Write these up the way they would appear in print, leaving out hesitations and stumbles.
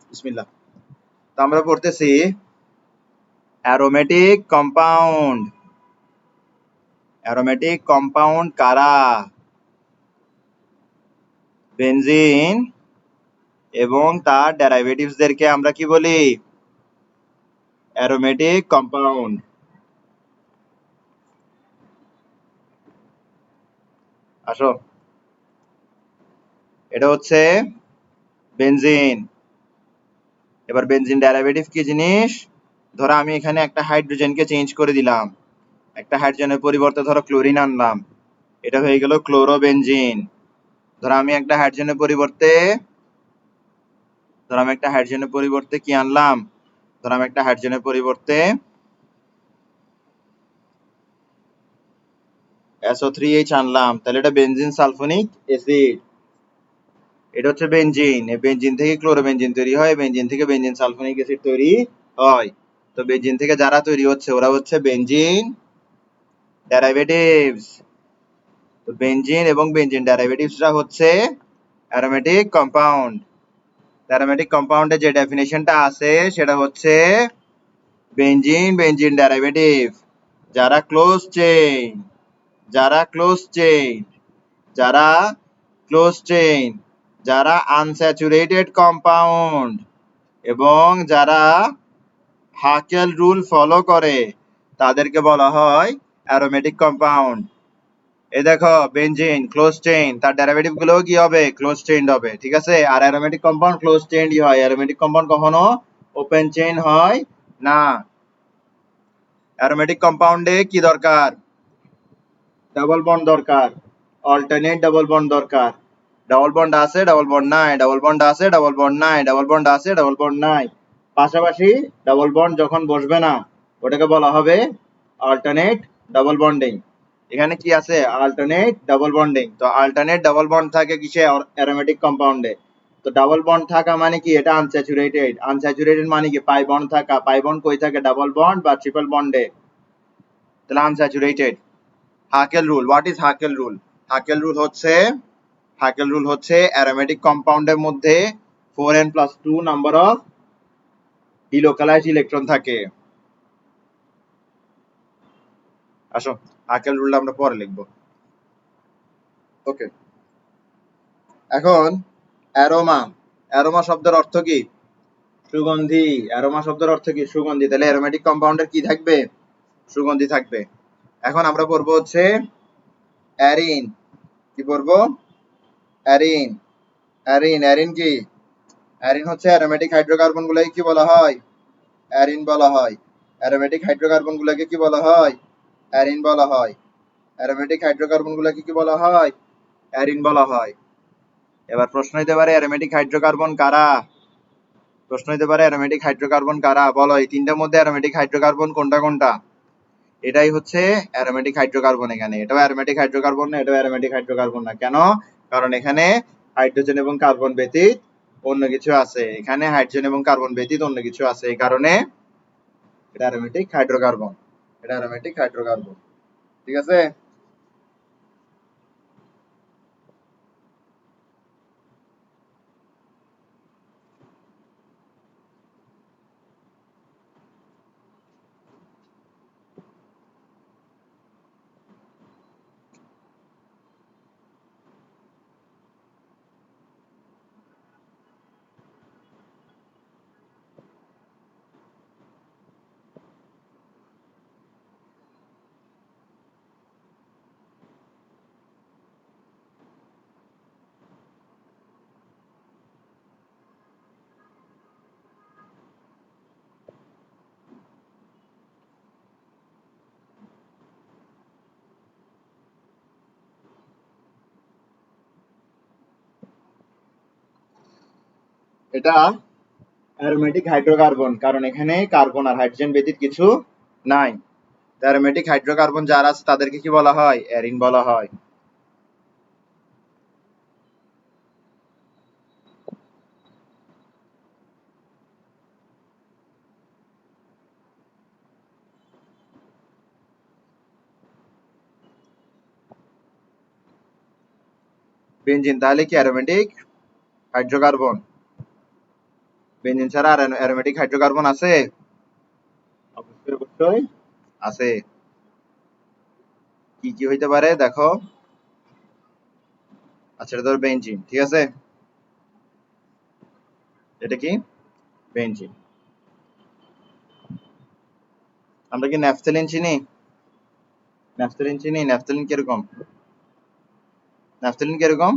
বিসমিল্লাহ। তো আমরা পড়তেছি অ্যারোমেটিক কম্পাউন্ড। অ্যারোমেটিক কম্পাউন্ড কারা? বেনজিন এবং তার ডেরাইভেটিভসদেরকে আমরা কি বলি? Aromatic compound. আসো, এটা হচ্ছে বেনজিন। এবার বেনজিন ডেরাইভেটিভ কি জিনিস? ধরো আমি এখানে একটা হাইড্রোজেনকে চেঞ্জ করে দিলাম, একটা হাইড্রোজেনের পরিবর্তে ধরো ক্লোরিন আনলাম, এটা হয়ে গেল ক্লোরোবেনজিন। ধরো আমি একটা হাইড্রোজেনের পরিবর্তে কি আনলাম? ধরো আমি একটা হাইড্রোজেনের পরিবর্তে SO3H আনলাম, তাহলে এটা বেনজিন সালফোনিক অ্যাসিড। এটা হচ্ছে বেনজিন। এই বেনজিন থেকে ক্লোরোবেনজিন তৈরি হয়, বেনজিন থেকে বেনজিন সালফোনিক অ্যাসিড তৈরি হয়। তো বেনজিন থেকে যারা তৈরি হচ্ছে ওরা হচ্ছে বেনজিন ডেরাইভেটিভস। তো বেনজিন এবং বেনজিন ডেরাইভেটিভসরা হচ্ছে অ্যারোমেটিক কম্পাউন্ড। অ্যারোমেটিক কম্পাউন্ডের যে ডেফিনেশনটা আছে সেটা হচ্ছে বেনজিন, বেনজিন ডেরাইভেটিভ যারা ক্লোজ চেইন, যারা ক্লোজ চেইন, যারা ক্লোজ চেইন, যারা আনস্যাচুরেটেড কম্পাউন্ড এবং যারা হাকেল রুল ফলো করে তাদেরকে বলা হয় অ্যারোমেটিক কম্পাউন্ড। এই দেখো বেনজিন ক্লোজ চেইন, তার ডেরিভেটিভ গুলোও কি হবে? ক্লোজ চেইন হবে, ঠিক আছে? আর অ্যারোমেটিক কম্পাউন্ড ক্লোজ চেইনই হয়, অ্যারোমেটিক কম্পাউন্ড কখনো ওপেন চেইন হয় না। অ্যারোমেটিক কম্পাউন্ডে কি দরকার? ডাবল বন্ড দরকার, অল্টারনেট ডাবল বন্ড দরকার। ডাবল বন্ড আছে, ডাবল বন্ড নাই, ডাবল বন্ড আছে, ডাবল বন্ড নাই, ডাবল বন্ড আছে, ডাবল বন্ড নাই। পাশাপাশি ডাবল বন্ড যখন বসবে না ওটাকে বলা হবে অল্টারনেট ডাবল বন্ডিং। এখানে কি আছে? Alternate double bonding. তো অল্টারনেট ডাবল বন্ড থাকে কিসে? অ্যারোমেটিক কম্পাউন্ডে। তো ডাবল বন্ড থাকা মানে কি? এটা আনস্যাচুরেটেড। আনস্যাচুরেটেড মানে কি? পাই বন্ড থাকা। পাই বন্ড কই থাকে? ডাবল বন্ড বা ট্রিপল বন্ডে। তাহলে unsaturated. হাকেল rule, what is হাকেল rule? হাকেল rule হচ্ছে অ্যারোমেটিক কম্পাউন্ডের মধ্যে 4n+2 number of delocalised electron থাকে। আসো, হাকেল রুলটা আমরা পরে লিখবো। ওকে, এখন অ্যারোমা। অ্যারোমা শব্দের অর্থ কি? সুগন্ধি। অ্যারোমা শব্দের অর্থ কি? সুগন্ধি। তাহলে অ্যারোমেটিক কম্পাউন্ডের কি থাকবে? সুগন্ধি থাকবে। এখন আমরা পড়বো হচ্ছে অ্যারিন। কি পড়বো? অ্যারিন। অ্যারিন, অ্যারিন কি? অ্যারিন হচ্ছে অ্যারোমেটিক হাইড্রোকার্বন গুলোকে কি বলা হয়? অ্যারিন বলা হয়। অ্যারোমেটিক হাইড্রোকার্বন গুলোকে কি বলা হয়? অ্যারিন বলা হয়। অ্যারোমেটিক হাইড্রোকার্বন গুলোকে কি বলা হয়? অ্যারিন বলা হয়। এবার প্রশ্ন হইতে পারে অ্যারোমেটিক হাইড্রোকার্বন কারা? প্রশ্ন হইতে পারে অ্যারোমেটিক হাইড্রোকার্বন কারা? বলো, এই তিনটার মধ্যে অ্যারোমেটিক হাইড্রোকার্বন কোনটা কোনটা? এটাই হচ্ছে অ্যারোমেটিক হাইড্রোকার্বন। এখানে এটাও অ্যারোমেটিক হাইড্রোকার্বন না, এটাও অ্যারোমেটিক হাইড্রোকার্বন না। কেন? কারণ এখানে হাইড্রোজেন এবং কার্বন ব্যতীত অন্য কিছু আছে। এখানে হাইড্রোজেন এবং কার্বন ব্যতীত অন্য কিছু আছে, এই কারণে এটা অ্যারোমেটিক হাইড্রোকার্বন। এটা অ্যারোমেটিক হাইড্রোকার্বন, ঠিক আছে? এটা অ্যারোমেটিক হাইড্রোকার্বন, কারণ এখানে কার্বন আর হাইড্রোজেন ব্যতীত কিছু নাই। অ্যারোমেটিক হাইড্রোকার্বন যারা আছে তাদেরকে কি বলা হয়? অ্যারিন বলা হয়। বেনজিন তাহলে কি অ্যারোমেটিক হাইড্রোকার্বন? বেনজিন ছাড়া আর অ্যারোমেটিক হাইড্রোকার্বন আছে? অবশ্যই অবশ্যই আছে। কি কি হইতে পারে দেখো। আচ্ছা এটা ধর বেনজিন, ঠিক আছে, এটা কি বেনজিন। আমরা কি ন্যাফথেলিন চিনি? ন্যাফথেলিন চিনি? ন্যাফথেলিন কিরকম? ন্যাফথেলিন কিরকম?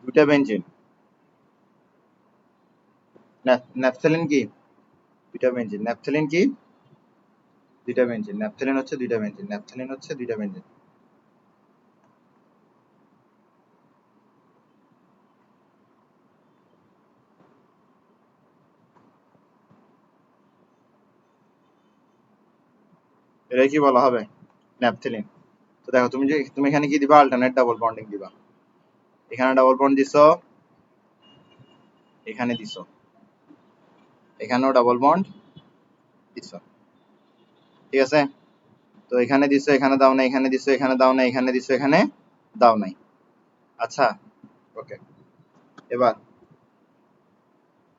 দুইটা বেনজিন। ন্যাফথেলিন কি? দুইটা বেনজিন। ন্যাফথেলিন কি? দুইটা বেনজিন। ন্যাফথেলিন হচ্ছে দুইটা বেনজিন। ন্যাফথেলিন হচ্ছে দুইটা বেনজিন। এটা কি বলা হবে? ন্যাফথেলিন। তো দেখো তুমি এখানে কি দিবা? অল্টারনেট ডাবল বন্ডিং দিবা। এখানে ডাবল বন্ড দিছো, এখানে দিছো, এখানেও ডাবল বন্ড দিছো, ঠিক আছে। তো এখানে দিছো, এখানে দাও না, এখানে দিছো, এখানে দাও না, এখানে দিছো, এখানে দাও নাই। আচ্ছা, ওকে। এবার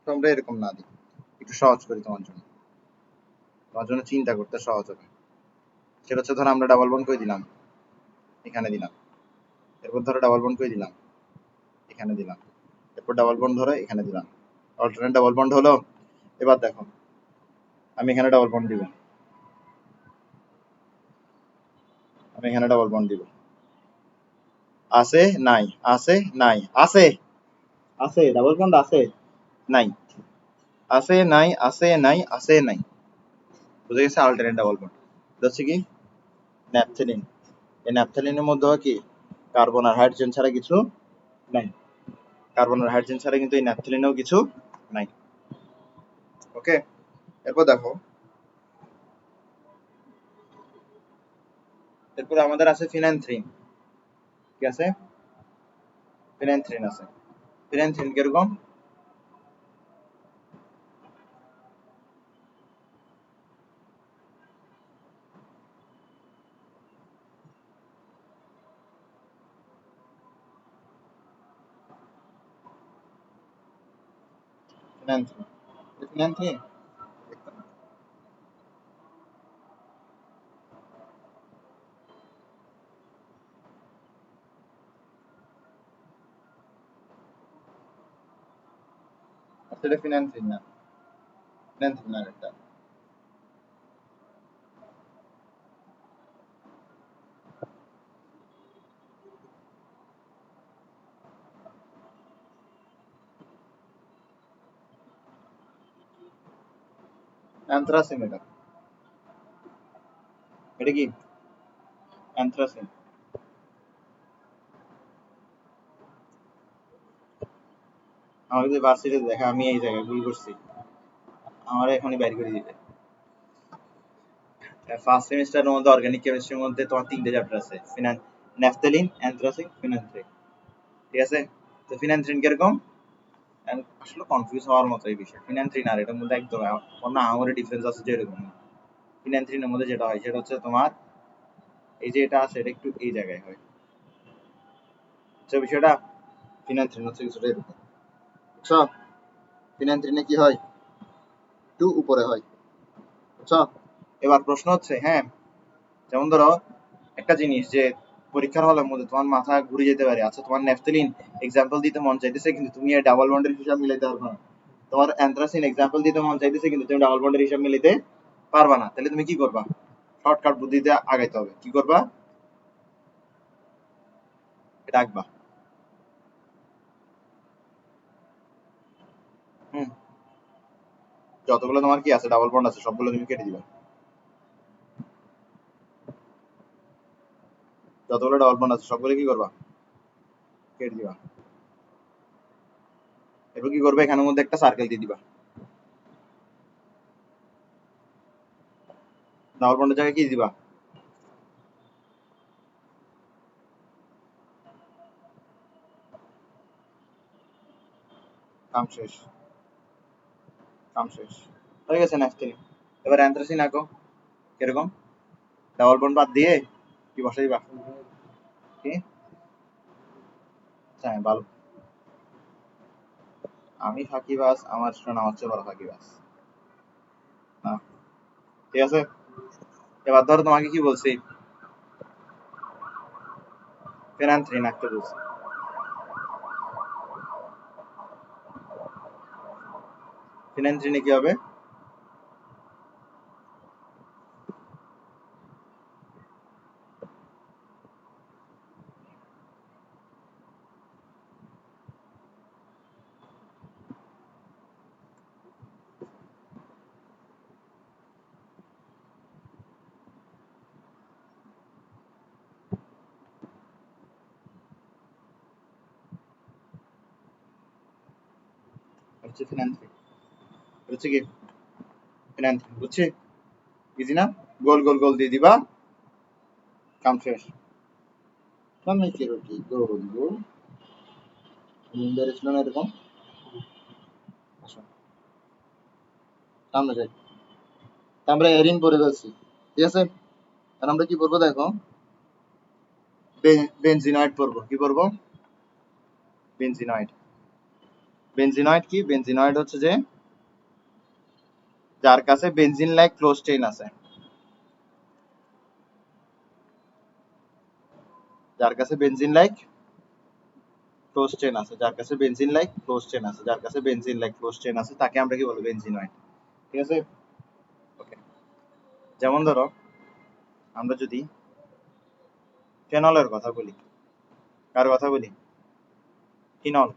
তোমরা এরকম না দিই, একটু সহজ করি তোমার জন্য, তোমার জন্য চিন্তা করতে সহজ হবে। সেটা হচ্ছে ধরো আমরা ডাবল বন্ড করে দিলাম, এখানে দিলাম, এরপর ধরো ডাবল বন্ড করে দিলাম, এখানে দিলাম, এরপর ডাবল বন্ড ধরো এখানে দিলাম, অল্টারনেট ডাবল বন্ড হলো। এবার দেখো আমি এখানে ডাবল বন্ড দিব, আমি এখানে ডাবল বন্ড দিব, আছে নাই, আছে নাই, আছে, আছে ডাবল বন্ড আছে নাই, আছে নাই, আছে নাই, আছে নাই, বুঝে গেছে? অল্টারনেট ডাবল বন্ড হচ্ছে কি ন্যাপথেলিন। এই ন্যাপথেলিনের মধ্যে কি কার্বন আর হাইড্রোজেন ছাড়া কিছু নাই। কার্বন আর হাইড্রোজেন ছাড়া কিন্তু এই ন্যাপথেলিনেও কিছু নাই। ওকে, এরপর দেখো, এরপর আমাদের আছে ফিনানথ্রিন, ঠিক আছে, ফিনানথ্রিন আছে। ফিনানথ্রিন কিরকম? ফিনানথ্রিন, ফিনানথ্রিন আসলে ফিনানথ্রিন না, ফিনানথ্রিন না, এটা অ্যানথ্রাসিন। এটা এটা কি অ্যানথ্রাসিন? আমার যদি ভার্সিটি দেখা আমি এই জায়গায় ভুল করছি, আমার এখনই বাইর করে দিবে। ফার্স্ট সেমিস্টারের মধ্যে অর্গানিক কেমিস্ট্রির মধ্যে তোমার তিনটে চ্যাপ্টার আছে, ন্যাফথেলিন, অ্যানথ্রাসিন, ফিনানথ্রিন, ঠিক আছে। তো ফিনানথ্রিন কিরকম? আসলে কনফিউজ হওয়ার মতো এই বিষয়। ফিনানথ্রিন আর এটার মধ্যে একদম না আমারও ডিফারেন্স আছে যে এরকম না। ফিনানথ্রিনের মধ্যে যেটা হয় সেটা হচ্ছে তোমার এই যে এটা আছে এটা একটু এই জায়গায় হয়, বুঝছো বিষয়টা? ফিনানথ্রিন হচ্ছে কিছুটা এরকম, বুঝছো? ফিনানথ্রিনে কি হয়, একটু উপরে হয়, বুঝছো? এবার প্রশ্ন হচ্ছে, হ্যাঁ, যেমন ধরো একটা জিনিস যে পরীক্ষার হলের মধ্যে তোমার মাথা ঘুরে যেতে পারে। আচ্ছা তোমার ন্যাফথেলিন এক্সাম্পল দিতে মন চাইতেছে কিন্তু তুমি এই ডাবল বন্ডের হিসাব মিলাইতে পারবে না। তোমার অ্যানথ্রাসিন এক্সাম্পল দিতে মন চাইতেছে কিন্তু তুমি ডাবল বন্ডের হিসাব মিলাইতে পারবা না। তাহলে তুমি কি করবা? শর্টকাট বুদ্ধিতে আগাইতে হবে। কি করবা? এটা আঁকবা। হুম, যতগুলো তোমার কি আছে ডাবল বন্ড আছে সবগুলো তুমি কেটে দিবা। যতগুলো ডাবল বন্ড আছে সবগুলো কি করবা? কেটে দিবা। এরপর কি করবে? এখানের মধ্যে একটা সার্কেল দিয়ে দিবা। ডাবল বন্ডের জায়গায় কি দিবা? কাম শেষ, কাম শেষ, হয়ে গেছে ন্যাফথেলিন। এবার অ্যানথ্রাসিন আঁকো। কিরকম? ডাবল বন্ড বাদ দিয়ে কি বসাইবা? কি? হ্যাঁ, ভালো। আমি ফাঁকিবাজ, আমার শোনা হচ্ছে বড় ফাঁকিবাজ। না, ঠিক আছে। এবার ধরো তোমাকে কি বলছি, ফেনান্থ্রিন আঁকতে বলছি। ফিনান্থ্রিনে কি হবে? হচ্ছে ফিনান্থ্রিন, হচ্ছে কি ফিনান্থ্রিন, বুঝছি। ইজি না? গোল গোল গোল দিয়ে দিবা, কাম শেষ। সামনে রুটি গোল গোল, ছিল না এরকম। আসো, সামনে যাই। আমরা এরিন পরে ফেলছি, ঠিক আছে। আর আমরা কি করবো দেখো, বেনজিনয়েড পড়বো। কি পড়বো? বেনজিনয়েড। বেনজিনয়েড কি? বেনজিনয়েড হচ্ছে যে যার কাছে বেনজিন লাইক ক্লোজ চেইন আছে, যার কাছে বেনজিন লাইক ক্লোজ চেইন আছে, যার কাছে বেনজিন লাইক ক্লোজ চেইন আছে, যার কাছে বেনজিন লাইক ক্লোজ চেইন আছে, তাকে আমরা কি বলবো? বেনজিনয়েড, ঠিক আছে। ওকে, যেমন ধরো আমরা যদি ফেনলের কথা বলি, কার কথা বলি? ফিনল।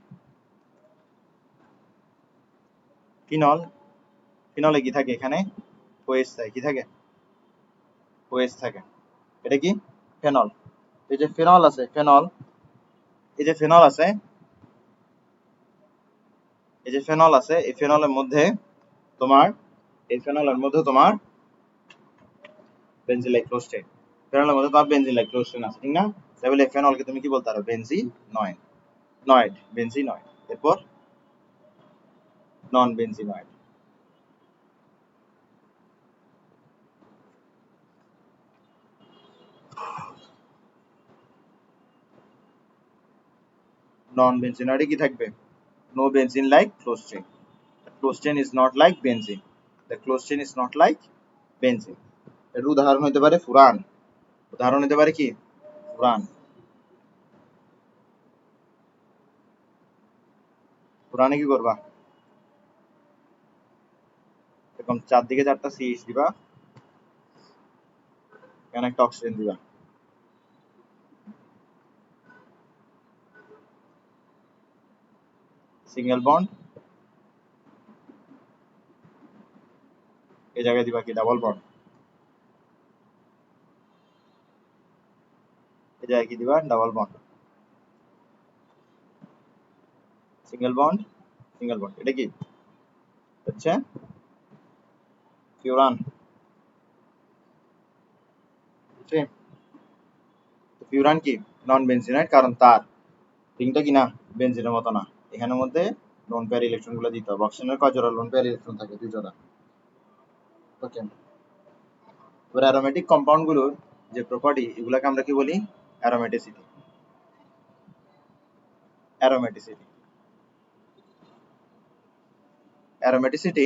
ফিনল, ফিনলে কি থাকে এখানে? ওএইচ থাকে। কি থাকে? ওএইচ থাকে। এটা কি? ফেনল। এই যে ফেনল আছে, ফেনল, এই যে ফেনল আছে, এই যে ফেনল আছে, এই ফেনলের মধ্যে তোমার, এই ফেনলের মধ্যে তোমার বেনজিন লাইক ক্লোজ চেইন, ফেনলের মধ্যে তোমার বেনজিন লাইক ক্লোজ চেইন আছে, ঠিক না? তাহলে ফেনলকে তুমি কি বলতে পারো? বেনজিনয়েড। নয়েড, বেনজিনয়েড। এরপর নন বেনজিনয়েড। নন বেনজিনয়েডে কি থাকবে? No benzene like close chain. The close chain is not like benzene. The close chain is not like benzene. এর উদাহরণ হতে পারে ফুরান। উদাহরণ হতে পারে কি? ফুরান। ফুরানে কি করবা? এরকম চারদিকে চারটা সিএইচ দিবা, এখানে একটা অক্সিজেন দিবা, সিঙ্গেল বন্ড, এই জায়গায় দিবা কি? ডাবল বন্ড, এই জায়গায় কি দিবা? Double bond, single bond, single bond. এটা কি হচ্ছে? ফিউরান। ফিউরান কি? নন বেনজিনাইড, কারণ তার রিংটা কি না? বেনজিনের মতো না। এখানের মধ্যে লোন পেয়ার ইলেকট্রন গুলো দিতে হবে। অক্সিজেনের কয় জোড়া লোন পেয়ার ইলেকট্রন থাকে? 2 জোড়া। ওকে, এবার অ্যারোমেটিক কম্পাউন্ড গুলোর যে প্রপার্টি, এগুলাকে আমরা কি বলি? অ্যারোমেটিসিটি। অ্যারোমেটিসিটি, অ্যারোমেটিসিটি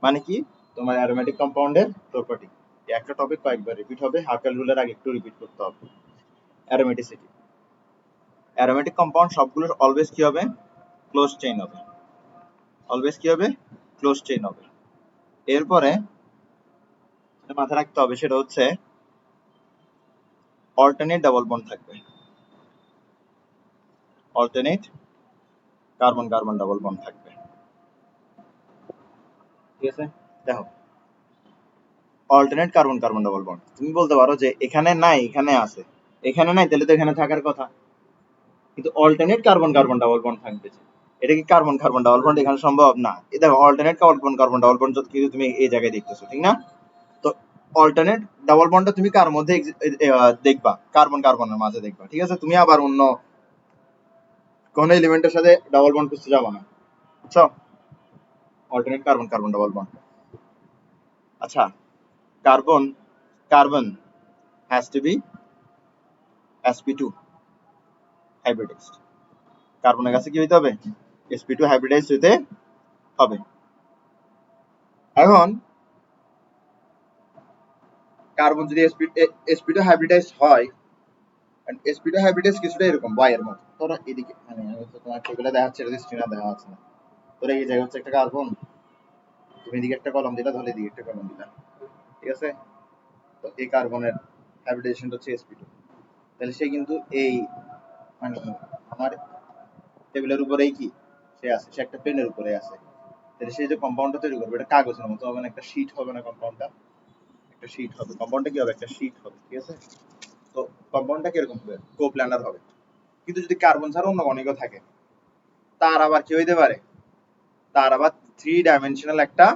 মানে কি? তোমার অ্যারোমেটিক কম্পাউন্ডের প্রপার্টি। একটা টপিক কয়েকবার রিপিট হবে, হাফ রুলের আগে একটু রিপিট করতে হবে। অ্যারোমেটিসিটি, অ্যারোমেটিক কম্পাউন্ড সবগুলোর অলওয়েজ কি হবে? ক্লোজ চেইন হবে। অলওয়েজ কি হবে? ক্লোজ চেইন হবে। এরপরে মাথায় রাখতে হবে সেটা হচ্ছে অল্টারনেট ডাবল বন্ড থাকবে। Alternate carbon carbon double bond থাকবে, ঠিক আছে। দেখো, alternate carbon carbon double bond, তুমি বলতে পারো যে এখানে নাই, এখানে আছে। এখানে নাই, তাহলে তো এখানে থাকার কথা। কিন্তু alternate carbon carbon double bond থাকবে। এটা কি কার্বন কার্বন ডাবল বন্ড এখানে সম্ভব না? এই দেখো, alternate carbon carbon double bond কিন্তু তুমি এই জায়গায় দেখতেছো, ঠিক না? তো অল্টারনেট ডাবল বন্ডটা তুমি কার মধ্যে দেখবা? কার্বন কার্বনের মাঝে দেখবা, ঠিক আছে। তুমি আবার অন্য কোন এলিমেন্টের সাথে ডাবল বন্ড খুঁজতে যাবো না, বুঝছো? Alternate carbon carbon double bond. আচ্ছা, carbon carbon has to be sp2 hybridized। কার্বনের কাছে কি হইতে হবে? sp2 hybridized হইতে হবে। এখন কার্বন যদি sp2 hybridized হয়, sp2 hybridized কিছুটা এরকম y এর মতো। তোরা এদিকে মানে তোমার এগুলো দেখাচ্ছে, এটা স্ক্রিনে দেখা যাচ্ছে না। তোরা এই জায়গায় হচ্ছে একটা কার্বন, তুমি এদিকে একটা কলম দিলা, ধরে এদিকে একটা কলম দিলা, ঠিক আছে? তো এই কার্বনের হাইব্রিডাইজেশন হচ্ছে sp2। তাহলে সে কিন্তু এই মানে আমার টেবিলের উপরেই কি সে আছে, সে একটা প্লেনের উপরে আছে। তাহলে সে যে কম্পাউন্ডটা তৈরি করবে, এটা কাগজের মতো হবে না, একটা শীট হবে না কম্পাউন্ডটা? একটা শীট হবে। কম্পাউন্ডটা কি হবে? একটা শীট হবে, ঠিক আছে? তো কম্পাউন্ডটা কিরকম হবে? কোপ্ল্যানার হবে। কিন্তু যদি কার্বন ছাড়া অন্য অনেকও থাকে, তার আবার কি হইতে পারে? তার আবার 3 ডাইমেনশনাল একটা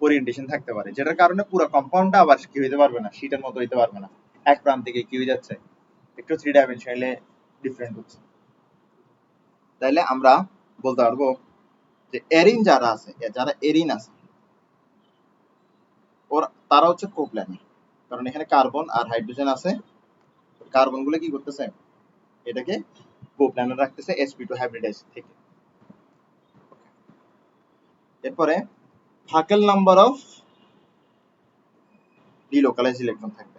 ওরিয়েন্টেশন থাকতে পারে, যেটার কারণে পুরো কম্পাউন্ডটা আবার কি হইতে পারবে না, শীটের মতো হইতে পারবে না। এক প্রান্ত থেকে কি হয়ে যাচ্ছে, একটু 3 ডাইমেনশনালে ডিফারেন্ট হচ্ছে। তাইলে আমরা বলতে পারবো যে এরিন যারা আছে, যারা এরিন আছে ওরা তারা হচ্ছে কোপ্ল্যানার, কারণ এখানে কার্বন আর হাইড্রোজেন আছে। কার্বন গুলো কি করতেছে, এটাকে কোপ্ল্যানার রাখতেছে sp2 হাইব্রিডাইজ থেকে। এরপরে ফাকেল নাম্বার অফ ডিলোকালাইজ ইলেকট্রন থাকবে।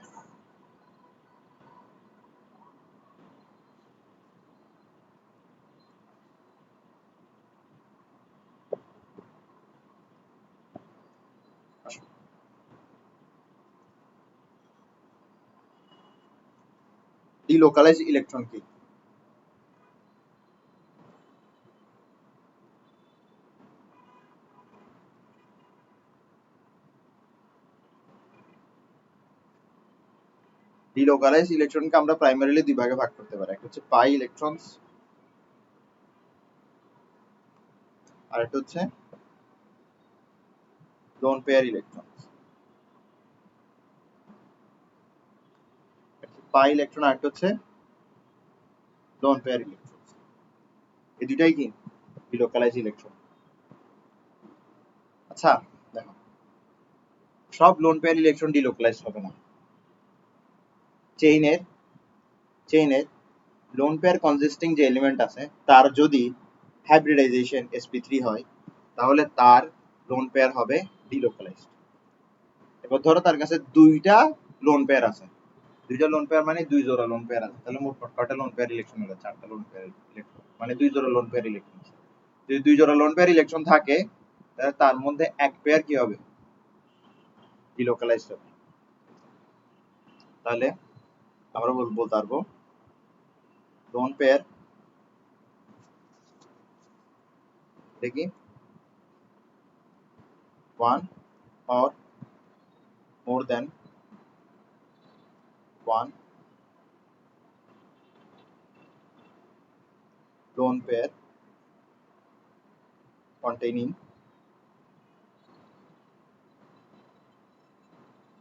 ডিলোকালাইজ ইলেকট্রন কি? ডিলোকালাইজ ইলেকট্রনকে আমরা প্রাইমারিলি দুই ভাগে ভাগ করতে পারি, একটা হচ্ছে পাই ইলেকট্রনস আর একটা হচ্ছে lone pair electrons. Pi electron আর একটা হচ্ছে লোন পেয়ার ইলেকট্রনস। এই দুটাই কি ডিলোকালাইজ ইলেকট্রন। আচ্ছা দেখো, সব লোন পেয়ার ইলেকট্রন ডিলোকালাইজ হবে না। চেইনের লোন পেয়ার কনসিস্টিং যে এলিমেন্ট আছে তার যদি হাইব্রিডাইজেশন sp3 হয়, তাহলে তার লোন পেয়ার হবে ডিলোকালাইজড। এবার ধরো তার কাছে দুইটা লোন পেয়ার আছে, দুইটা লোন পেয়ার মানে দুই জোড়া লোন পেয়ার আছে, তাহলে মোট কয়টা লোন পেয়ার ইলেকট্রন হলো? 4টা লোন পেয়ার ইলেকট্রন, মানে দুই জোড়া লোন পেয়ার ইলেকট্রন। যদি দুই জোড়া লোন পেয়ার ইলেকট্রন থাকে, তাহলে তার মধ্যে এক পেয়ার কি হবে? ডিলোকালাইজড হবে। তাহলে আমরা বলতে পারবো লোন পেয়ার দেখি 1 or more than 1 lone pair containing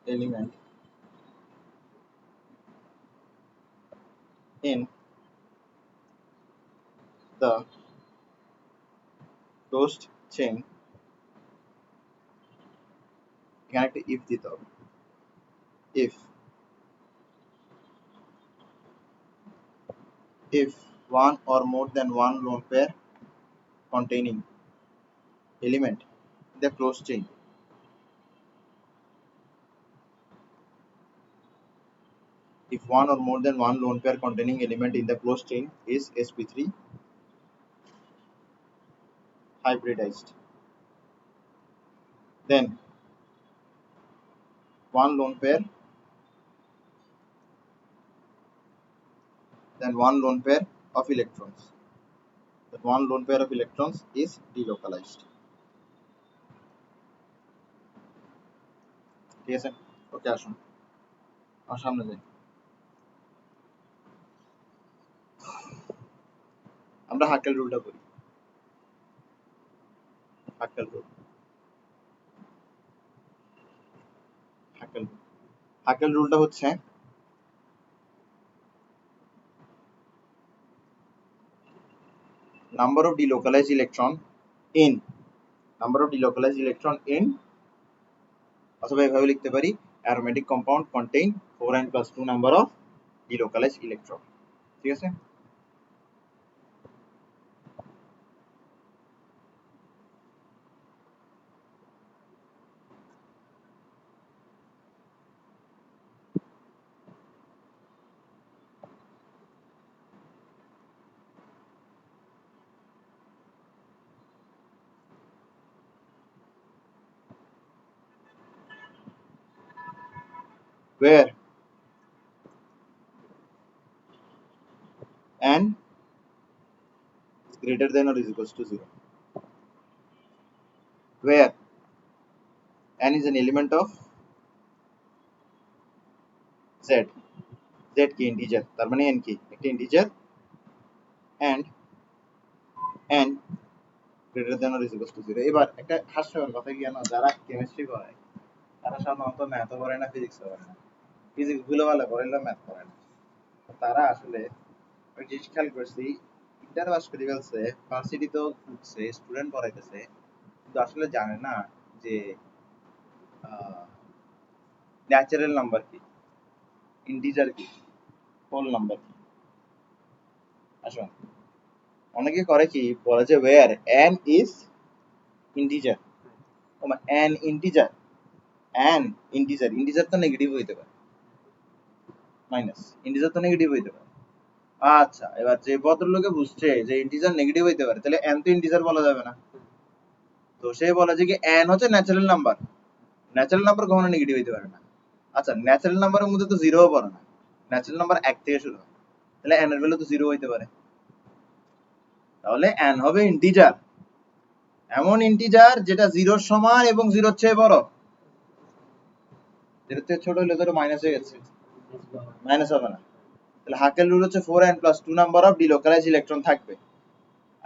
element in the closed chain। এখানে একটা if দিতে হবে। if one or more than one lone pair containing element in the closed chain if one or more than one lone pair containing element in the closed chain is sp3 hybridized, then one lone pair of electrons is delocalized। ঠিক আছে? ওকে, আসুন আমার সামনে যাই। আমরা হাকেল রুলটা করি। হাকেল রুলটা হচ্ছে number of delocalized electron in অথবা এভাবে লিখতে পারি aromatic compound contain 4n plus 2 number of delocalized electron. ঠিক আছে? Where n is greater than or is equals to 0. Where n is an element of z. z কি integer, তার মানে n কি একটা integer, and n greater than or is equals to 0. এবার একটা হাস্যকর কথা কি জানো, যারা কেমিস্ট্রি করে তারা সাধারণত ম্যাথও করে না, ফিজিক্স করে না। ফিজিক্স ভুলে ভালো পড়াইলেও ম্যাথ করে না। তারা আসলে ওই জিনিস খেয়াল করছি, ইন্টার পাস করে ফেলছে, ভার্সিটিতেও ঢুকছে, স্টুডেন্ট পড়াইতেছে, কিন্তু আসলে জানে না যে ন্যাচারাল নাম্বার কি, ইন্টিজার কি, হোল নাম্বার কি। আসলে অনেকে করে কি বলে যে where n is integer, n integer, n integer, integer তো নেগেটিভ হইতে পারে, মাইনাস ইন্টিজার তো নেগেটিভ হইতে পারে। আচ্ছা, এবার যে ভদ্রলোকে বুঝছে যে ইন্টিজার নেগেটিভ হইতে পারে, তাহলে n তো ইন্টিজার বলা যাবে না। তো সে বলে যে কি n হচ্ছে ন্যাচারাল নাম্বার, ন্যাচারাল নাম্বার কখনো নেগেটিভ হইতে পারে না। আচ্ছা, ন্যাচারাল নাম্বারের মধ্যে তো জিরোও পড়ে না, ন্যাচারাল নাম্বার 1 থেকে শুরু হয়, তাহলে n এর ভ্যালু তো জিরো হইতে পারে। তাহলে n হবে ইন্টিজার, এমন ইন্টিজার যেটা জিরোর সমান এবং জিরোর চেয়ে বড়। জিরোর থেকে ছোট হলে তো মাইনাস হয়ে গেছে, মাইনাস হবে না। তাহলে হাকেল রুল হচ্ছে 4n plus 2 number of delocalised electron থাকবে।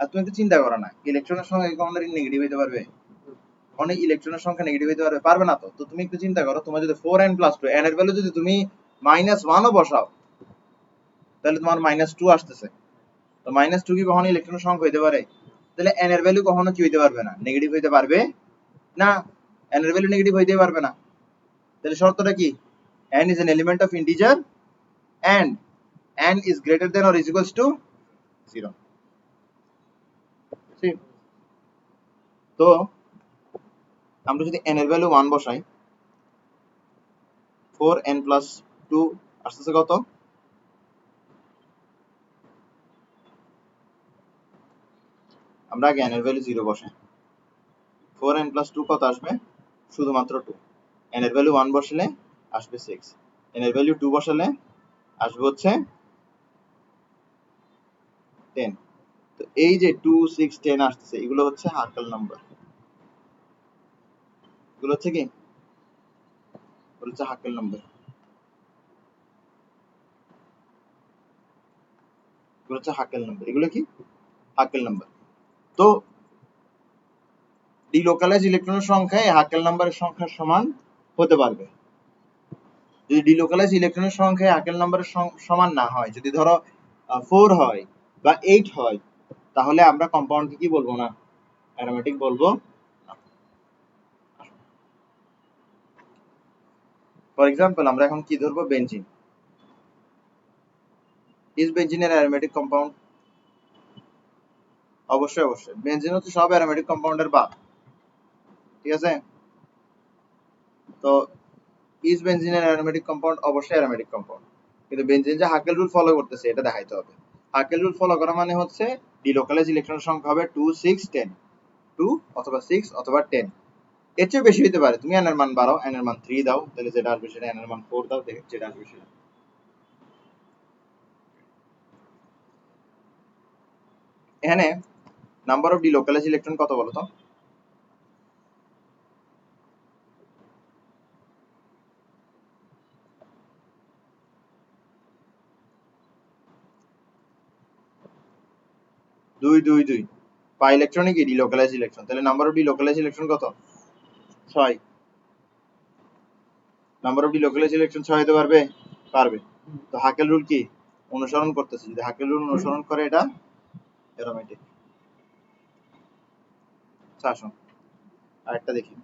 আর তুমি তো চিন্তা করো না, ইলেকট্রনের সংখ্যা কখনো নেগেটিভ হইতে পারবে? অনেক ইলেকট্রনের সংখ্যা নেগেটিভ হইতে পারবে? পারবে না। তো তুমি একটু চিন্তা করো, তোমার যদি 4n plus 2, n এর ভ্যালু যদি তুমি -1 ও বসাও, তাহলে তোমার -2 আসতেছে। তো -2 কি কখনো ইলেকট্রনের সংখ্যা হইতে পারে? তাহলে n এর ভ্যালু কখনো কি হইতে পারবে না, নেগেটিভ হইতে পারবে না। n এর ভ্যালু নেগেটিভ হইতে পারবে না। তাহলে শর্তটা কি? n is an element of integer and n is greater than or is equals to 0. তো আমরা যদি n এর ভ্যালু 1 বসাই, 4n plus 2 আসতেছে কত? আমরা আগে n এর ভ্যালু 0 বসাই, 4n plus 2 কত আসবে? শুধুমাত্র 2। n এর ভ্যালু 1 বসালে আসবে 6, n এর ভ্যালু 2 বসালে আসবে হচ্ছে 10। তো এই যে 2, 6, 10 আসতেছে, এগুলো হচ্ছে হাকেল নাম্বার। এগুলো হচ্ছে কি? এগুলো হচ্ছে হাকেল নাম্বার। এগুলো হচ্ছে হাকেল নাম্বার। এগুলো কি? হাকেল নাম্বার। তো ডিলোকালাইজ ইলেকট্রনের সংখ্যা এই হাকেল নাম্বারের সংখ্যার সমান হতে পারবে। যদি ডিলোকালাইজ ইলেকট্রনের সংখ্যা হাকেল নাম্বারের সমান না হয়, যদি ধরো 4 হয় বা 8 হয়, তাহলে আমরা কম্পাউন্ডকে কি বলবো না, অ্যারোমেটিক বলবো না। ফর এক্সাম্পল আমরা এখন কি ধরবো? বেনজিন। ইজ বেনজিনের অ্যারোমেটিক কম্পাউন্ড? অবশ্যই অবশ্যই, বেনজিন হচ্ছে সব অ্যারোমেটিক কম্পাউন্ডের বাপ। ঠিক আছে? তো ইজ বেনজিনের অ্যারোমেটিক কম্পাউন্ড? অবশ্যই অ্যারোমেটিক কম্পাউন্ড। কিন্তু বেনজিন যে হাকেল রুল ফলো করতেছে এটা দেখাইতে হবে। হাকেল রুল ফলো করা মানে হচ্ছে ডিলোকালাইজ ইলেকট্রনের সংখ্যা হবে 2, 6, 10, 2 অথবা 6 অথবা 10। এর চেয়ে বেশি হতে পারে, তুমি n এর মান বাড়াও, n এর মান 3 দাও, তাহলে যেটা আসবে সেটা, n এর মান 4 দাও, দেখে যেটা আসবে সেটা। এখানে নাম্বার অফ ডিলোকালাইজ ইলেকট্রন কত বলো তো? দুই দুই দুই। পাই ইলেকট্রনই কি ডিলোকালাইজ ইলেকট্রন, তাহলে নাম্বার অফ ডিলোকালাইজ ইলেকট্রন কত? 6। নাম্বার অফ ডিলোকালাইজ ইলেকট্রন 6 হতে পারবে? পারবে। তো হাকেল রুল কি অনুসরণ করতেছে? যদি হাকেল রুল অনুসরণ করে এটা অ্যারোমেটিক। আসো আরেকটা দেখি।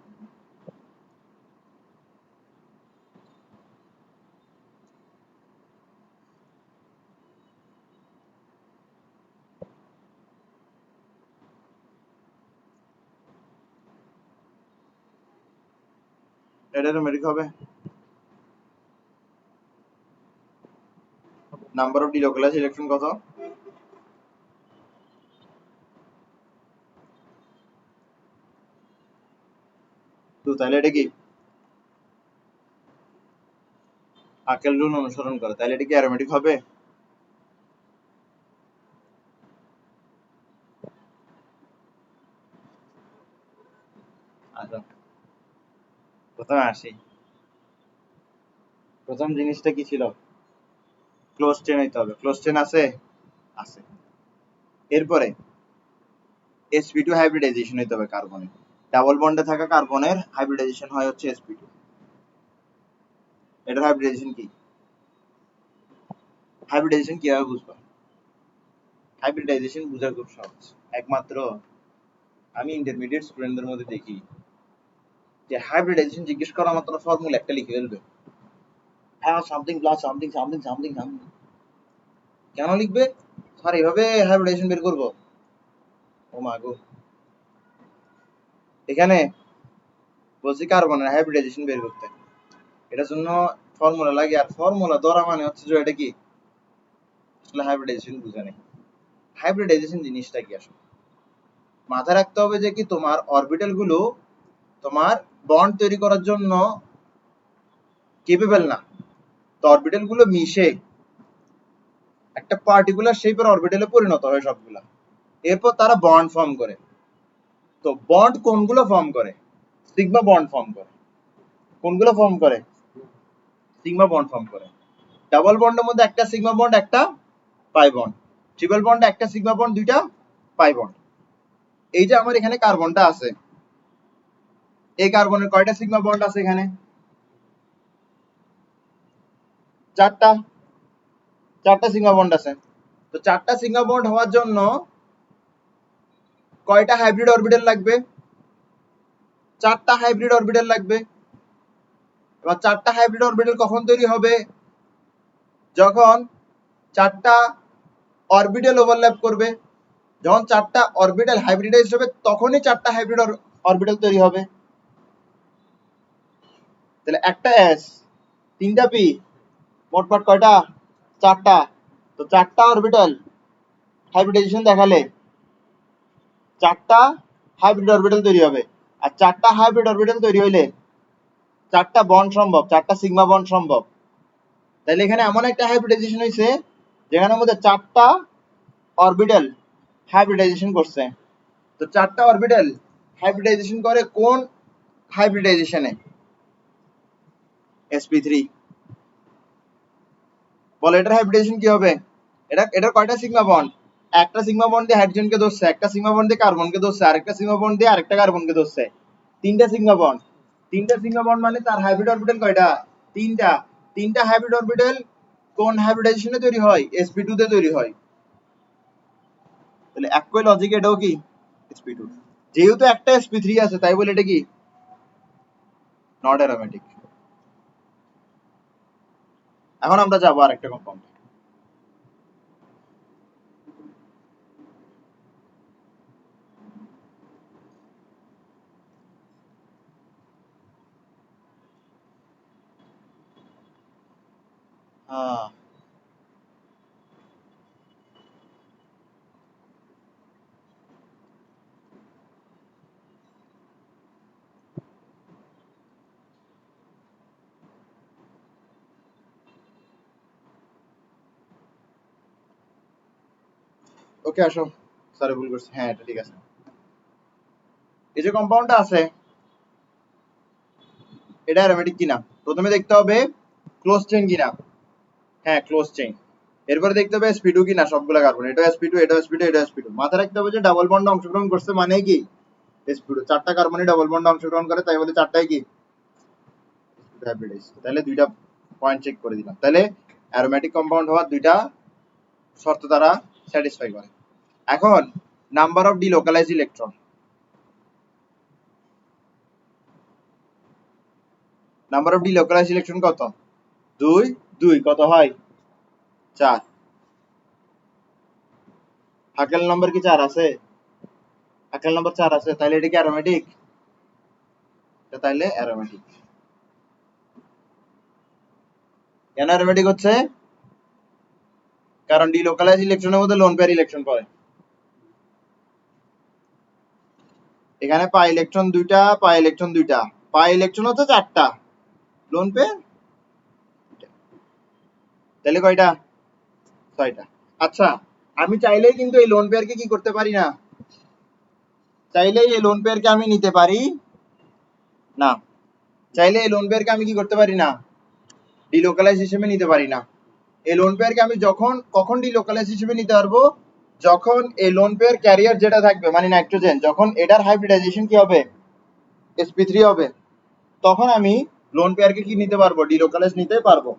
এটা অ্যারোমেটিক হবে। নাম্বার অফ ডিলোকালাইজ ইলেকট্রন কত? 2। তাহলে এটা কি হাকেল রুল অনুসরণ করে, তাহলে এটা কি অ্যারোমেটিক হবে? আচ্ছা, প্রথমে আসি। প্রথম জিনিসটা কি ছিল? ক্লোজ চেন হইতে হবে। ক্লোজ চেন আছে? আছে। এরপরে sp2 হাইব্রিডাইজেশন হইতে হবে কার্বনে। ডাবল বন্ডে থাকা কার্বনের হাইব্রিডাইজেশন হয় হচ্ছে sp2। এটার হাইব্রিডাইজেশন কি? হাইব্রিডাইজেশন কিভাবে বুঝবা? হাইব্রিডাইজেশন বোঝা খুব সহজ। একমাত্র আমি ইন্টারমিডিয়েট স্টুডেন্টদের মধ্যে দেখি যে হাইব্রিডাইজেশন জিজ্ঞেস করা মাত্র ফর্মুলা একটা লিখে ফেলবে। হ্যাঁ, something plus something something something something. কেন লিখবে? স্যার এভাবে হাইব্রিডাইজেশন বের করবো? ও মা গো, এখানে বলছি কার্বনের হাইব্রিডাইজেশন বের করতে, এটার জন্য ফর্মুলা লাগে। আর ফর্মুলা ধরা মানে হচ্ছে যে এটা কি আসলে হাইব্রিডাইজেশন বুঝে নেই। হাইব্রিডাইজেশন জিনিসটা কি আসলে মাথায় রাখতে হবে যে কি তোমার অরবিটাল গুলো তোমার বন্ড তৈরি করার জন্য কেপেবল না। তো অরবিটাল গুলো মিশে একটা পার্টিকুলার শেপের অরবিটালে পরিণত হয় সবগুলা। এরপর তারা বন্ড ফর্ম করে। তো বন্ড কোনগুলো ফর্ম করে? সিগমা বন্ড ফর্ম করে। কোনগুলো ফর্ম করে? সিগমা বন্ড ফর্ম করে। ডাবল বন্ডের মধ্যে একটা সিগমা বন্ড, একটা পাই বন্ড। ট্রিপল বন্ডে একটা সিগমা বন্ড, দুইটা পাই বন্ড। এই যে আমার এখানে কার্বনটা আছে, এই কার্বনের কয়টা সিগমা বন্ড আছে এখানে? 4টা। 4টা সিগমা বন্ড আছে। তো 4টা সিগমা বন্ড হওয়ার জন্য কয়টা হাইব্রিড অরবিটাল লাগবে? 4টা হাইব্রিড অরবিটাল লাগবে। এবার 4টা হাইব্রিড অরবিটাল কখন তৈরি হবে? যখন 4টা অরবিটাল ওভারল্যাপ করবে। যখন 4টা অরবিটাল হাইব্রিডাইজড হবে তখনই 4টা হাইব্রিড অরবিটাল তৈরি হবে। তাহলে একটা এস, 3টা পি, মোটমাট কয়টা? 4টা। তো 4টা অরবিটাল হাইব্রিডাইজেশন দেখালে 4টা হাইব্রিড অরবিটাল তৈরি হবে। আর 4টা হাইব্রিড অরবিটাল তৈরি হইলে 4টা বন্ড সম্ভব, 4টা সিগমা বন্ড সম্ভব। তাহলে এখানে এমন একটা হাইব্রিডাইজেশন হয়েছে যেখানের মধ্যে 4টা অরবিটাল হাইব্রিডাইজেশন করছে। তো 4টা অরবিটাল হাইব্রিডাইজেশন করে কোন হাইব্রিডাইজেশনে? sp3। বলে এটার হাইব্রিডাইজেশন কি হবে? এটার কয়টা সিগমা বন্ড? একটা সিগমা বন্ড দিয়ে হাইড্রোজেনকে ধরছে, একটা সিগমা বন্ড দিয়ে কার্বনকে ধরছে, আরেকটা সিগমা বন্ড দিয়ে আরেকটা কার্বনকে ধরছে। 3টা সিগমা বন্ড। 3টা সিগমা বন্ড মানে তার হাইব্রিড অরবিটাল কয়টা? 3টা। 3টা হাইব্রিড অরবিটাল কোন হাইব্রিডাইজেশনে তৈরি হয়? sp2 তে তৈরি হয়। তাহলে একই লজিক এটাও কি sp2। যেহেতু একটা sp3 আছে তাই বলে এটা কি নট অ্যারোমেটিক। এখন আমরা যাবো আরেকটা কম্পাউন্ড। হ্যাঁ, ওকে আসো। স্যার ভুল করছি। হ্যাঁ, এটা ঠিক আছে। এই যে কম্পাউন্ডটা আছে এটা অ্যারোমেটিক কিনা প্রথমে দেখতে হবে, ক্লোজ চেইন কিনা। হ্যাঁ, ক্লোজ চেইন। এরপরে দেখতে হবে sp2 কিনা সবগুলা কার্বন। এটা sp2, এটা sp2, এটা sp2। মাথায় রাখতে হবে যে ডাবল বন্ডে অংশগ্রহণ করছে মানে কি sp2। 4টা কার্বনই ডাবল বন্ডে অংশগ্রহণ করে তাই বলে 4টাই কি হাইব্রিডাইজ। তাহলে দুইটা পয়েন্ট চেক করে দিলাম। তাহলে অ্যারোমেটিক কম্পাউন্ড হওয়ার দুইটা শর্ত তারা স্যাটিসফাই করে। এখন number of delocalise electron. Number of delocalise electron কত? 2। 2 কত হয়? 4। হাকেল নাম্বার কি 4 আছে? হাকেল নাম্বার 4 আছে, তাহলে এটা কি অ্যারোমেটিক? এটা তাহলে অ্যারোমেটিক। কেন অ্যারোমেটিক হচ্ছে? কারণ ডিলোকালাইজ ইলেকট্রনের মধ্যে লোন পেয়ার ইলেকট্রন পড়ে। এখানে পাই ইলেকট্রন দুইটা, পাই ইলেকট্রন দুইটা, পাই ইলেকট্রন হচ্ছে চারটা, লোন পেয়ার তাহলে কয়টা? ছয়টা। আচ্ছা, আমি চাইলেই কিন্তু এই লোন পেয়ারকে কি করতে পারি না, চাইলেই এই লোন পেয়ারকে আমি নিতে পারি না, চাইলে এই লোন পেয়ারকে আমি কি করতে পারি না, ডিলোকালাইজ হিসেবে নিতে পারি না। এই লোন পেয়ারকে আমি কখন ডিলোকালাইজ হিসেবে নিতে পারবো, যখন এই লোন পেয়ার ক্যারিয়ার যেটা থাকবে মানে নাইট্রোজেন, যখন এটার হাইব্রিডাইজেশন কি হবে, sp3 হবে, তখন আমি লোন পেয়ারকে কি নিতে পারবো, ডিলোকালাইজ নিতে পারবো।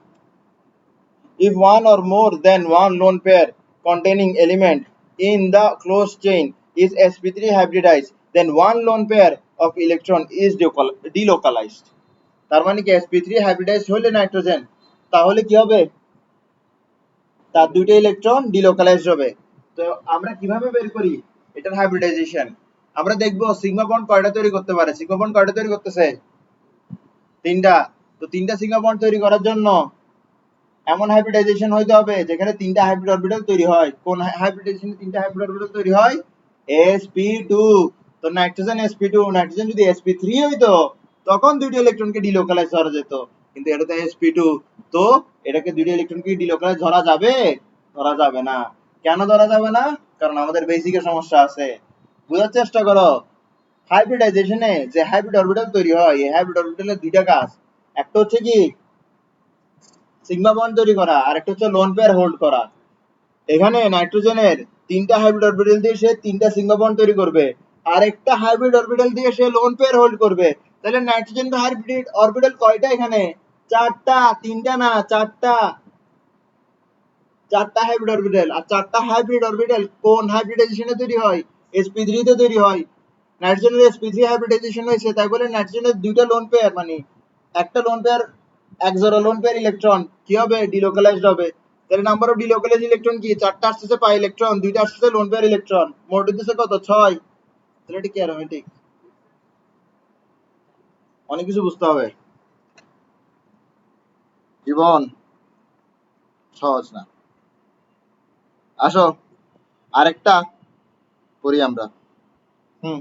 If one or more than one lone pair containing element in the closed chain is sp3 hybridized, then one lone pair of electron is delocalized. তার মানে কি sp3 hybridized হলে নাইট্রোজেন, তাহলে কি হবে, তার দুইটা ইলেকট্রন ডিলোকালাইজড হবে। তো আমরা কিভাবে বের করি এটার হাইব্রিডাইজেশন? আমরা দেখবো সিগমা বন্ড কয়টা তৈরি করতে পারে। সিগমা বন্ড কয়টা তৈরি করতেছে? তিনটা। তো তিনটা সিগমা বন্ড তৈরি করার জন্য এমন হাইব্রিডাইজেশন হইতে হবে যেখানে তিনটা হাইব্রিড অরবিটাল তৈরি হয়। কোন হাইব্রিডাইজেশনে তিনটা হাইব্রিড অরবিটাল তৈরি হয়? sp2। তো নাইট্রোজেন sp2, নাইট্রোজেন যদি sp3 হইতো তখন দুইটা ইলেকট্রনকে ডিলোকালাইজ করা যেত, কিন্তু এটা তো sp2, তো এটাকে দুইটা ইলেকট্রনকে ডিলোকালাইজ ধরা যাবে? ধরা যাবে না। কেন ধরা যাবে না? কারণ আমাদের বেসিকের সমস্যা আছে। বুঝার চেষ্টা করো, হাইব্রিডাইজেশনে যে হাইব্রিড অরবিটাল তৈরি হয়, এই হাইব্রিড অরবিটালের দুইটা কাজ, একটা হচ্ছে কি সিগমা বন্ড তৈরি করা, আর একটা হচ্ছে লোন পেয়ার হোল্ড করা। এখানে নাইট্রোজেনের তিনটা হাইব্রিড অরবিটাল দিয়ে সে তিনটা সিগমা বন্ড তৈরি করবে, আর একটা হাইব্রিড অরবিটাল দিয়ে সে লোন পেয়ার হোল্ড করবে। তাহলে নাইট্রোজেন হাইব্রিড অরবিটাল কয়টা এখানে? চারটা, তিনটা না, চারটা। চারটা হাইব্রিড অরবিটাল, আর চারটা হাইব্রিড অরবিটাল কোন হাইব্রিডাইজেশনে তৈরি হয়? sp3 তে তৈরি হয়। নাইট্রোজেনের sp3 হাইব্রিডাইজেশন হয়েছে, তাই বলে নাইট্রোজেনের দুইটা লোন পেয়ার মানে একটা লোন পেয়ার, এক জোড়া লোন পেয়ার ইলেকট্রন কি হবে, ডিলোকালাইজড হবে। তাহলে নাম্বার অফ ডিলোকালাইজড ইলেকট্রন কি? চারটা আসতেছে পাই ইলেকট্রন, দুইটা আসতেছে লোন পেয়ার ইলেকট্রন, মোট হইতেছে কত? 6। তাহলে এটা কি অ্যারোমেটিক? অনেক কিছু বুঝতে হবে জীবন, সহজ না। আসো আরেকটা করি আমরা। হুম।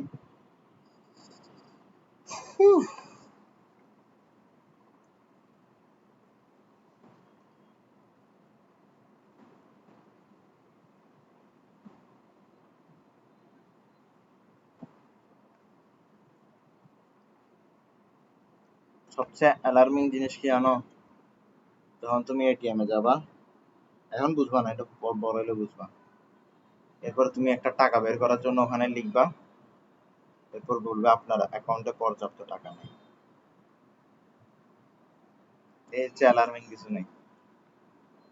সবচেয়ে অ্যালার্মিং জিনিস কি জানো? যখন তুমি এটিএম এ যাবা, এখন বুঝবা না, এটা বড় হলে বুঝবা। এরপর তুমি একটা টাকা বের করার জন্য ওখানে লিখবা, এরপর বলবে আপনার অ্যাকাউন্টে পর্যাপ্ত টাকা নেই। এর চেয়ে অ্যালার্মিং কিছু নেই।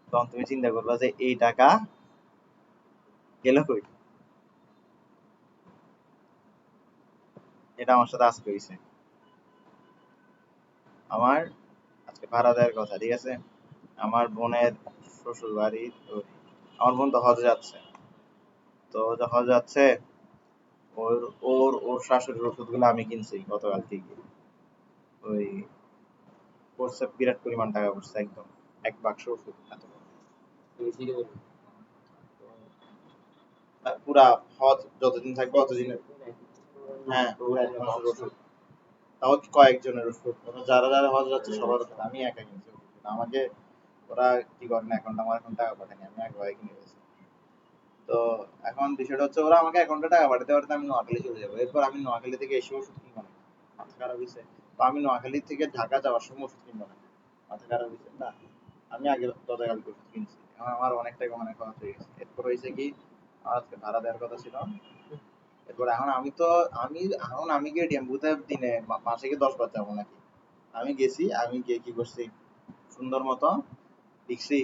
তখন তুমি চিন্তা করবা যে এই টাকা গেল কই। এটা আমার সাথে আজকে হয়েছে। আমার আজকে ভাড়া দেওয়ার কথা, ঠিক আছে, আমার বোনের শ্বশুর বাড়ি, তো আমার বোন তো হজে যাচ্ছে, তো হজে যাচ্ছে, ওর ওর ওর শাশুড়ির ওষুধগুলো আমি কিনছি গতকাল থেকে। ওই পড়ছে বিরাট পরিমাণ টাকা পড়ছে, একদম এক বাক্স ওষুধ এত বড়। পুরা হজ যতদিন থাকবে অতদিন। হ্যাঁ, পুরো এক মাসের ওষুধ। তাও কয়েকজনের ওষুধ, ওরা যারা যারা হজ যাচ্ছে সবার ওষুধ আমি একা কিনছি ওষুধ। আমাকে ওরা কি করে না, অ্যাকাউন্ট আমার এখন টাকা পাঠায়নি, আমি একবারে কিনে ফেলছি। তো এখন বিষয়টা হচ্ছে ওরা আমাকে অ্যাকাউন্টে টাকা পাঠাতে পাঠাতে আমি নোয়াখালী চলে যাবো, এরপর আমি নোয়াখালী থেকে এসে ওষুধ কিনবো না, মাথা খারাপ হয়েছে। তো আমি নোয়াখালী থেকে ঢাকা যাওয়ার সময় ওষুধ কিনবো না, মাথা খারাপ হয়েছে না, আমি আগে গতকালকে ওষুধ কিনছি, এখন আমার অনেক টাকা মানে খরচ হয়ে গেছে। এরপর হয়েছে কি, আমার আজকে ভাড়া দেওয়ার কথা ছিল, এরপর এখন আমি কি এটিএম বুথে দিনে মাসে কি 10 বার যাবো নাকি? আমি গেছি, আমি গিয়ে কি করছি, সুন্দর মতো লিখছি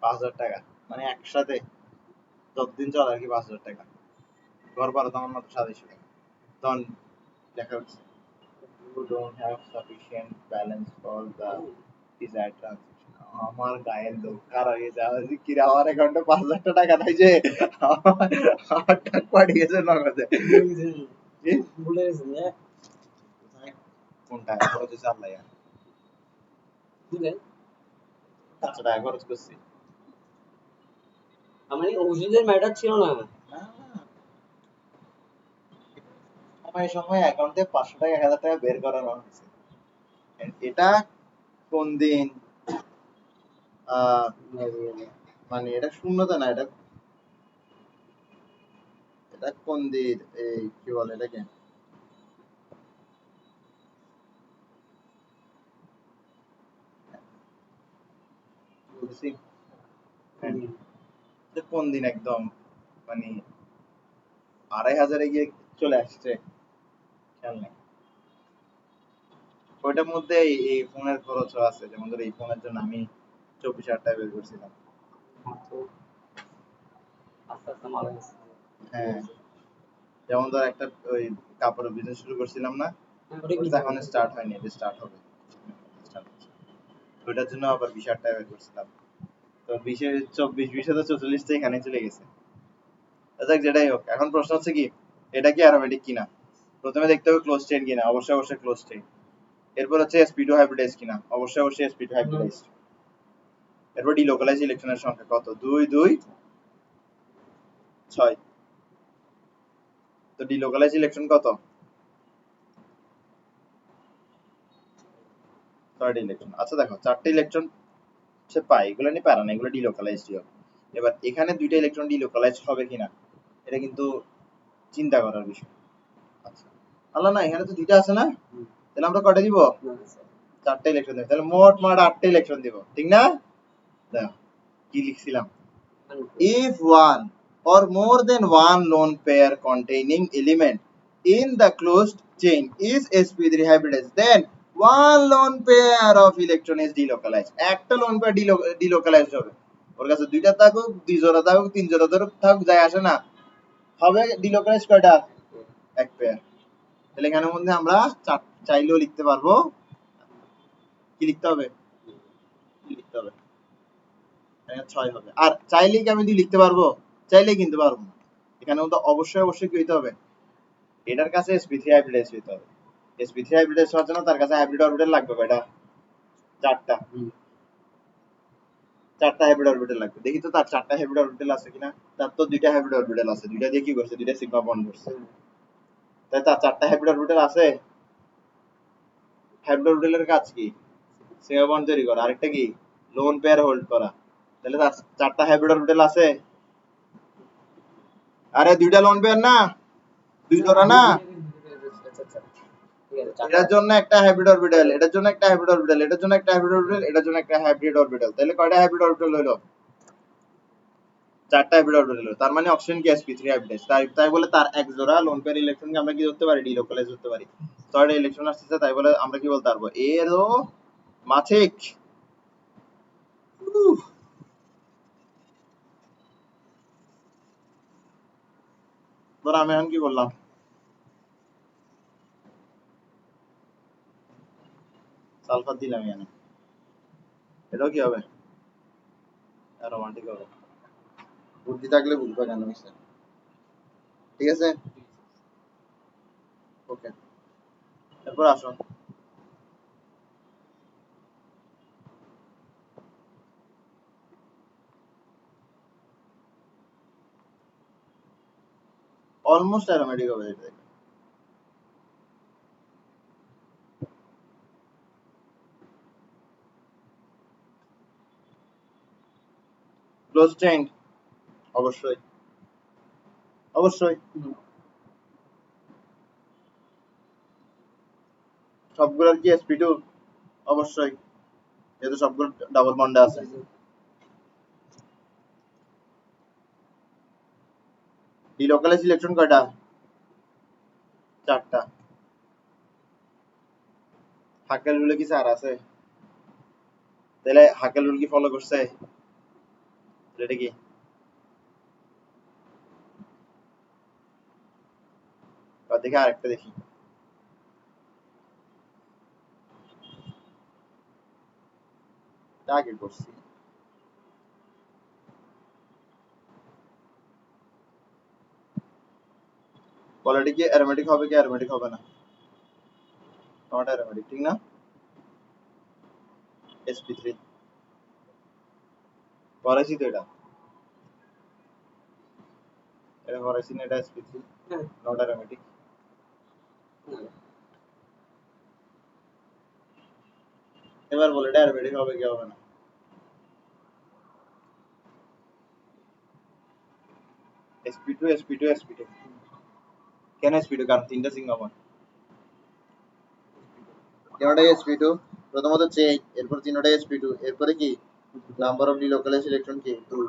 5,000 টাকা, মানে একসাথে যতদিন চলে আর কি 5,000 টাকা। ঘর ভাড়া তো আমার মাত্র 2700 টাকা। তখন লেখা হচ্ছে you don't have sufficient balance for the desired transaction. আমার গায়ের লোক খারাপ হয়ে যাওয়া, কিরে আমার অ্যাকাউন্টে 5,000 টাকা নাই যে, আমার টাকা পাঠিয়েছে নগদে। কি? কোনটা? ওই যে চাল্লাইয়া। 500 টাকা খরচ করছি। আমার ওষুধের ম্যাটার ছিল না। না, সময় সময় অ্যাকাউন্টে 500 টাকা 1000 টাকা বের করানো হয়েছে। এটা কোন দিন মানে এটা শূন্যতা না, এটা এটা কোন দিন, এই কি বলে এটাকে, বলছি কোন দিন একদম মানে 2500-এ গিয়ে চলে আসছে, খেয়াল নেই। ওইটার মধ্যে এই ফোনের খরচও আছে, যেমন ধর এই ফোনের জন্য আমি 24,000 টাকা বের করছিলাম। আস্তে আস্তে মারা গেছে। হ্যাঁ, যেমন ধর একটা ওই কাপড়ের বিজনেস শুরু করছিলাম না, ওটা এখন স্টার্ট হয়নি, এটা স্টার্ট হবে। ওইটার জন্য আবার 20,000 টাকা বের করছিলাম। তো 24 তো 44 এখানে চলে গেছে। যাক, যেটাই হোক, এখন প্রশ্ন হচ্ছে কি, এটা কি অ্যারোমেটিক কিনা। প্রথমে দেখতে হবে ক্লোজ চেইন কিনা, অবশ্যই অবশ্যই ক্লোজ চেইন। এরপর হচ্ছে sp2 হাইব্রিডাইজ কিনা, অবশ্যই অবশ্যই sp2 হাইব্রিডাইজ। এরপর ডিলোকালাইজ ইলেকট্রনের সংখ্যা কত, 2 2 6। তো ডিলোকালাইজ ইলেকট্রন কত, 6টি ইলেকট্রন। আচ্ছা দেখো, 4টি ইলেকট্রন সে পায়, এগুলো নিয়ে প্যারা না, এগুলো ডিলোকালাইজড হবে। এবার এখানে 2টা ইলেকট্রন ডিলোকালাইজ হবে কিনা, এটা কিন্তু চিন্তা করার বিষয়। আচ্ছা, আল্লাহ না, এখানে তো 2টা আছে না, তাহলে আমরা কয়টা দিব, 4টা ইলেকট্রন দিব, তাহলে মোট 8টা ইলেকট্রন দিব, ঠিক না। দেখো কি লিখছিলাম, if one or more than one lone pair containing element in the closed chain is sp3 hybridized, then one lone pair of electron is delocalized. একটা lone pair delocalized হবে, ওর কাছে 2টা থাকুক, 2 জোড়া থাকুক, 3 জোড়া থাকুক, যায় আসে না, হবে delocalized কয়টা, এক পেয়ার। তাহলে এখানের মধ্যে আমরা চাইলেও লিখতে পারবো, কি লিখতে হবে, কি লিখতে হবে, 6 হবে। আর চাইলেই কি আমি লিখতে পারবো, চাইলেই কিন্তু পারবো না। এখানে মধ্যে অবশ্যই অবশ্যই কি হইতে হবে, এটার কাছে sp3 হাইব্রিডাইজ হইতে হবে। sp3 হাইব্রিডাইজ হওয়ার জন্য তার কাছে হাইব্রিড অরবিটাল লাগবে কয়টা, 4টা। 4টা হাইব্রিড অরবিটাল লাগবে। দেখি তো তার 4টা হাইব্রিড অরবিটাল আছে কিনা। তার তো 2টা হাইব্রিড অরবিটাল আছে, 2টা দিয়ে কি করছে, 2টা সিগমা বন্ড করছে। তাই তার 4টা হাইব্রিড অরবিটাল আছে। হাইব্রিড অরবিটালের কাজ কি, সিগমা বন্ড তৈরি করা, আরেকটা কি, লোন পেয়ার হোল্ড করা। তাহলে তার 4টা হাইব্রিড অরবিটাল আছে। আরে 2টা লোন পেয়ার না, 2 জোড়া না, এটার জন্য একটা হাইব্রিড অরবিটাল, এটার জন্য একটা হাইব্রিড অরবিটাল, এটার জন্য একটা হাইব্রিড অরবিটাল, এটার জন্য একটা হাইব্রিড অরবিটাল। তাহলে কয়টা হাইব্রিড অরবিটাল হলো, 4টা হাইব্রিড অরবিটাল হলো। তার মানে অপশন কি, sp3 হাইব্রিডাইজ। তাই বলে তার এক জোড়া লোন পেয়ার ইলেকট্রনকে আমরা কি ধরতে পারি, ডিলোকালাইজ করতে পারি। 6টা ইলেকট্রন আসছে, তাই বলে আমরা কি বলতে পারবো, এরোমাটিক। ধর আমি এখন কি বললাম, সালফার দিলাম এখানে, এটাও কি হবে, অ্যারোমাটিক হবে। বুদ্ধি থাকলে বুঝবা কেন মিস্টার, ঠিক আছে, ওকে। এরপর আসুন, অলমোস্ট অ্যারোমেটিক হবে এটা। ক্লোজ চেইন, অবশ্যই অবশ্যই, সবগুলোর কি sp2, অবশ্যই, যেহেতু সবগুলো ডাবল বন্ডে আছে। ডিলোকালাইজ ইলেকট্রন কয়টা, 4টা। হাকেল রুলে কি 4 আছে, তাহলে হাকেল রুল কি ফলো করছে, এটা কি, দেখি আরেকটা দেখি, আগে করছি। কোয়ালিটি কি অ্যারোমেটিক হবে কি অ্যারোমেটিক হবে না, নট অ্যারোমেটিক, ঠিক না, sp3। করাইছি তো এটা করাইছি না, এটা sp3 হ্যাঁ নট অ্যারোমেটিক। না, এবার বলে এটা অ্যারোমেটিক হবে কি হবে না? sp2 sp2 sp2 কেন sp2? কারণ তিনটা সিগমা বন্ড। তিনটাই sp2, প্রথমত চেইন, এরপর তিনটাই sp2, এরপরে কি নাম্বার অফ ডিলক্যালাইজড ইলেকট্রন কি 2।